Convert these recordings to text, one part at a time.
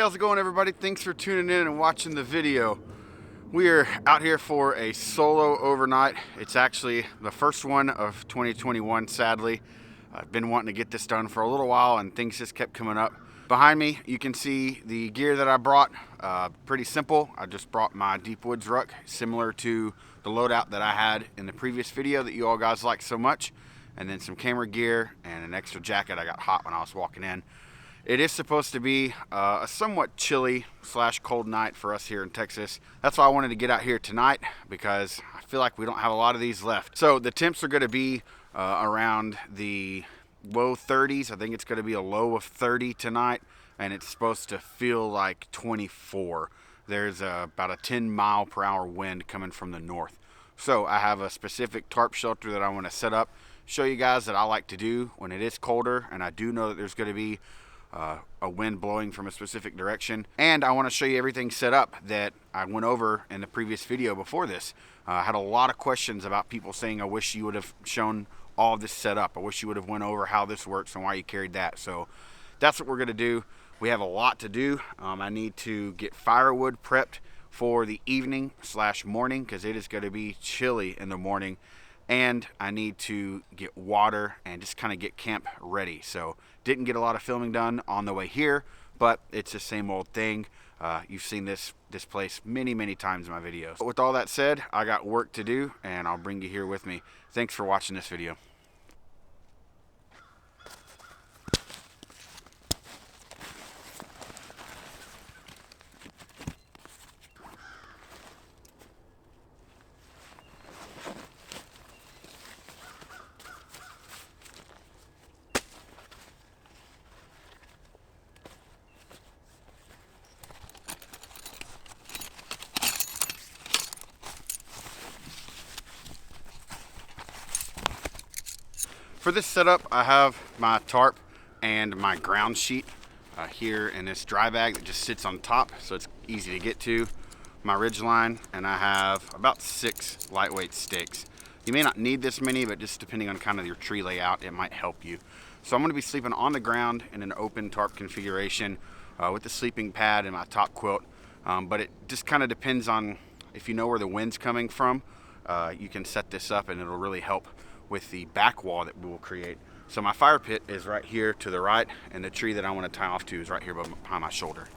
how's it going, everybody? Thanks for tuning in and watching the video. We are out here for a solo overnight. It's actually the first one of 2021, sadly. I've been wanting to get this done for a little while and things just kept coming up. Behind me, you can see the gear that I brought. Pretty simple. I just brought my deep woods ruck, similar to the loadout that I had in the previous video that you all guys liked so much. And then some camera gear and an extra jacket. I got hot when I was walking in. It is supposed to be a somewhat chilly / cold night for us here in Texas. That's why I wanted to get out here tonight, because I feel like we don't have a lot of these left. So the temps are going to be around the low 30s. I think it's going to be a low of 30 tonight, and it's supposed to feel like 24. There's about a 10-mile-per-hour wind coming from the north. So I have a specific tarp shelter that I want to set up, show you guys that I like to do when it is colder, and I do know that there's going to be a wind blowing from a specific direction. And I want to show you everything set up that I went over in the previous video before this. I had a lot of questions about people saying, I wish you would have shown all of this set up. I wish you would have went over how this works and why you carried that. So that's what we're going to do. We have a lot to do. I need to get firewood prepped for the evening / morning, because it is going to be chilly in the morning. And I need to get water and just kind of get camp ready. So didn't get a lot of filming done on the way here, but it's the same old thing. You've seen this place many times in my videos. But with all that said, I got work to do, and I'll bring you here with me. Thanks for watching this video. For this setup, I have my tarp and my ground sheet here in this dry bag that just sits on top, so it's easy to get to. My ridge line, and I have about 6 lightweight stakes. You may not need this many, but just depending on kind of your tree layout, it might help you. So I'm going to be sleeping on the ground in an open tarp configuration with the sleeping pad and my top quilt. But it just kind of depends on if you know where the wind's coming from. You can set this up and it'll really help with the back wall that we will create. So my fire pit is right here to the right, and the tree that I want to tie off to is right here behind my shoulder.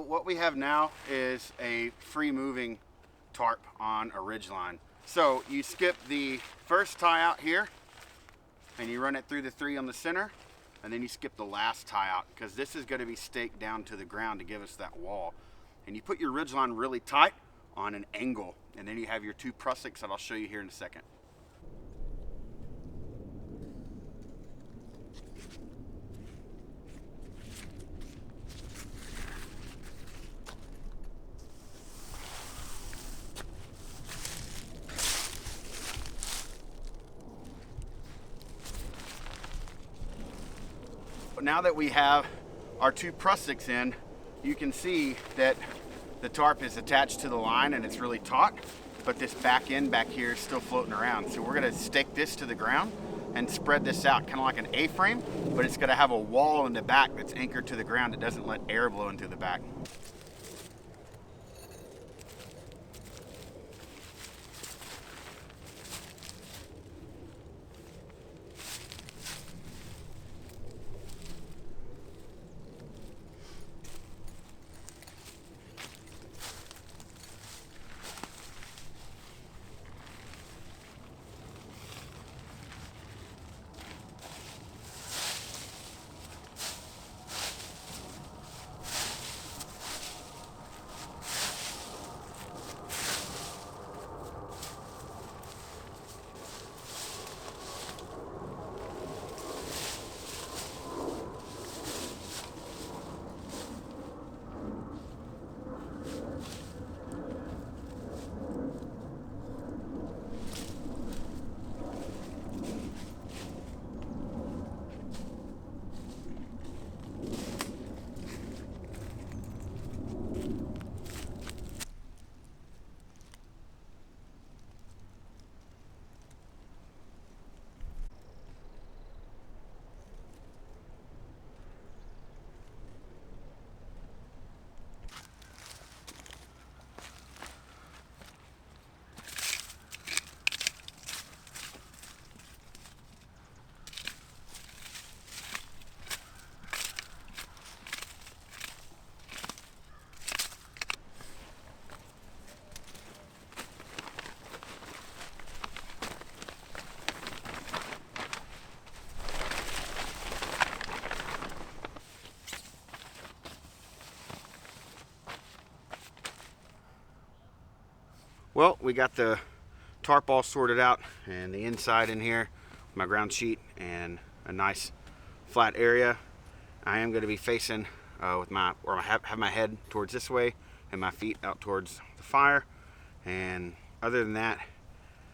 What we have now is a free moving tarp on a ridgeline. So you skip the first tie out here and you run it through the 3 on the center, and then you skip the last tie out because this is going to be staked down to the ground to give us that wall. And you put your ridgeline really tight on an angle, and then you have your 2 prussiks that I'll show you here in a second. Now that we have our 2 prussiks in, you can see that the tarp is attached to the line and it's really taut, but this back end back here is still floating around. So we're gonna stake this to the ground and spread this out kind of like an A-frame, but it's gonna have a wall in the back that's anchored to the ground that doesn't let air blow into the back. Well, we got the tarp all sorted out and the inside in here, my ground sheet and a nice flat area. I am going to be facing with my, or I have my head towards this way and my feet out towards the fire. And other than that,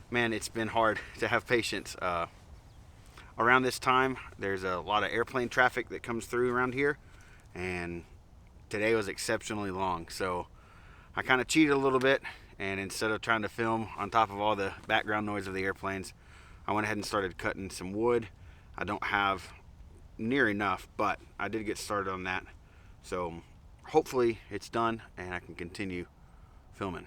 man, it's been hard to have patience. Around this time, there's a lot of airplane traffic that comes through around here, and today was exceptionally long. So I kind of cheated a little bit, and instead of trying to film on top of all the background noise of the airplanes, I went ahead and started cutting some wood. I don't have near enough, but I did get started on that. So hopefully it's done and I can continue filming.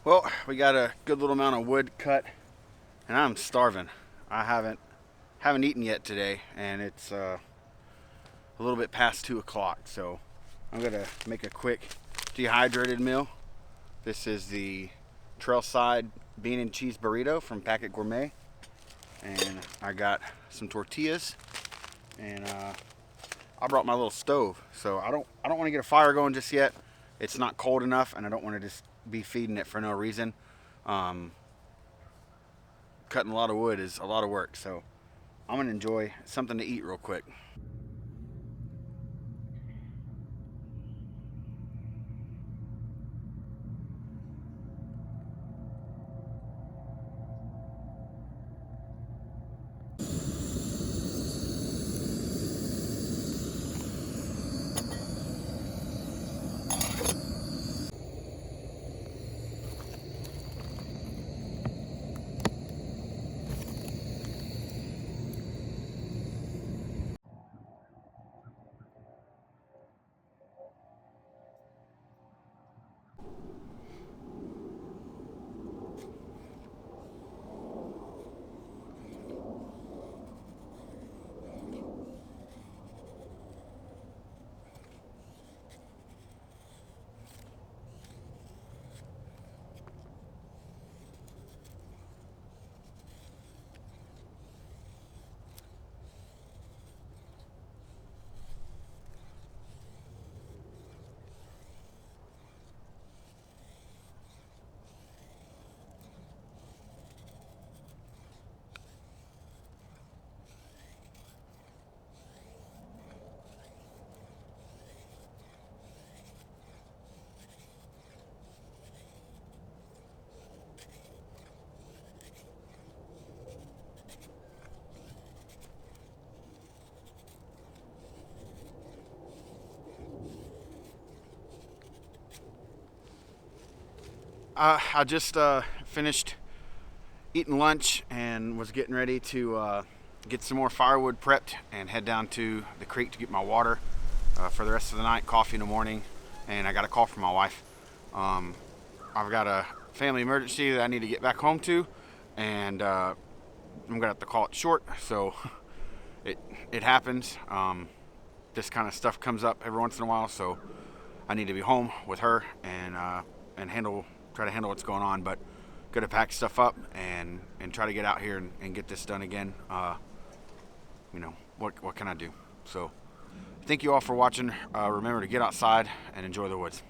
Well, we got a good little amount of wood cut, and I'm starving. I haven't eaten yet today, and it's a little bit past 2 o'clock, so I'm gonna make a quick dehydrated meal. This is the Trailside bean and cheese burrito from Packet Gourmet, and I got some tortillas, and I brought my little stove, so I don't want to get a fire going just yet. It's not cold enough, and I don't want to just be feeding it for no reason. Cutting a lot of wood is a lot of work, so I'm gonna enjoy something to eat real quick. I just finished eating lunch and was getting ready to get some more firewood prepped and head down to the creek to get my water for the rest of the night, coffee in the morning, and I got a call from my wife. I've got a family emergency that I need to get back home to, and I'm gonna have to call it short, so it happens. This kind of stuff comes up every once in a while, so I need to be home with her and try to handle what's going on, but gotta pack stuff up and try to get out here and get this done again. You know, what can I do? So thank you all for watching. Remember to get outside and enjoy the woods.